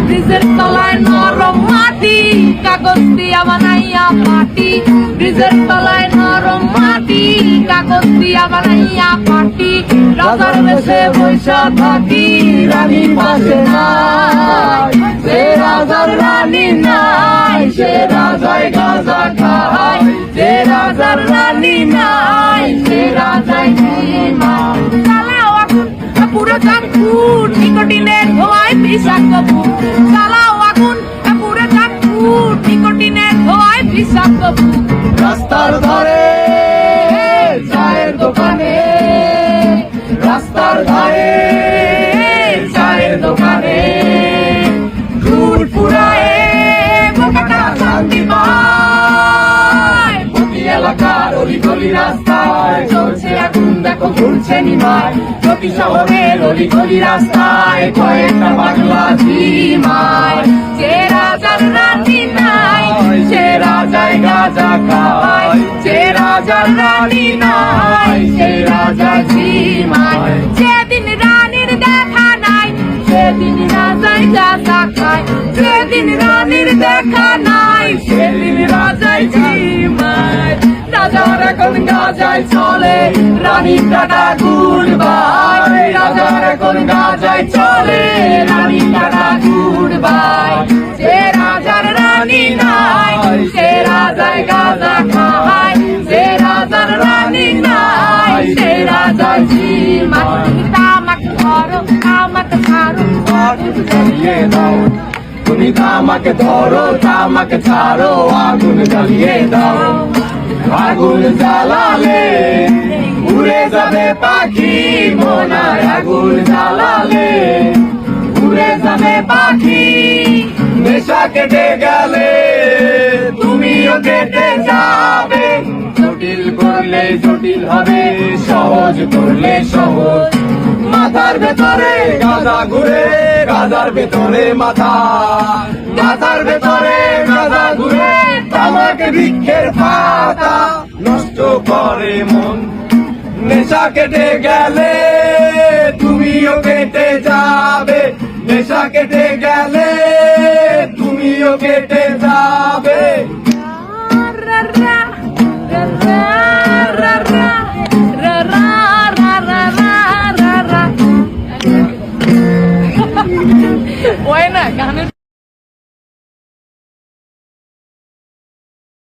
ব্রিজের তলায় নরম মাটি, কাগজ দিয়া বানাইয়া পাটি। ব্রিজের তলায় নরম মাটি, কাগজ দিয়া বানাইয়া পাটি। রাজার বেশে বৈশা থাকি, রানী পাশে নাই। সে রাজার রানী নাই, সে রাজায় গাঁজা খায়। সে রাজার রানী নাই, সে রাজায় জীমায়। চালাও আগুন পুরো চাঁদপুর, নিকোটিনের ধোঁয়ায় বিষাক্ত বুক। চালাও আগুন পুরো চাঁদপুর, নিকোটিনের ধোঁয়ায় বিষাক্ত বুক। রাস্তার ধারে চায়ের দোকানে, রাস্তার ধারে চায়ের দোকানে ফুট ফুরায়ে বোকাটা শান্তি পায়। প্রতি এলাকার অলিগলি রাস্তায় চলছে আগুন, দেখো ঘুরছে নিমায়। প্রতি শহরের অলিগলি রাস্তায় কয়েকটা পাগলা ঝিমায়। যে রাজার রানী নাই, সে রাজায় গাঁজা খায়। যে রাজার রানী নাই, সে রাজা ঝিমায়। যেদিন রানীর দেখা নাই, সেদিন রাজায় গাঁজা খায়। যেদিন রানীর দেখা নাই, সেদিন রাজায় ঝিমায়। রাজার এখন গাঁজায় চলে, রানীর টাটা গুড বাই। রাজার এখন গাঁজায় চলে, রানীর টাটা গুড বাই। যে রাজার রানী নাই, সে রাজায় গাঁজা খায়। যে রাজার রানী নাই, সে রাজায় ঝিমায়। তামাক ধরো, তামাক ছাড়ো, আগুন জ্বালিয়ে দাও। তুমি তামাক ধরো, তামাক ছাড়ো, আগুন জ্বালিয়ে দাও। আগুন জ্বালালে উড়ে যাবে পাখি মনায়। আগুন জ্বালালে উড়ে যাবে পাখি। নেশা কেটে গেলে তুমিও কেটে যাবে। জটিল করলে জটিল হবে, সহজ করলে সহজ। মাথার ভেতরে গাঁজা ঘুরে, গাঁজার ভেতরে মাথা। মাথার ভেতরে গাঁজা ঘুরে, তামাক বৃক্ষের পাতা নষ্ট করে মন। নেশা কেটে গেলে তুমিও কেটে যাবে। নেশা কেটে গেলে তুমিও কেটে যাবে।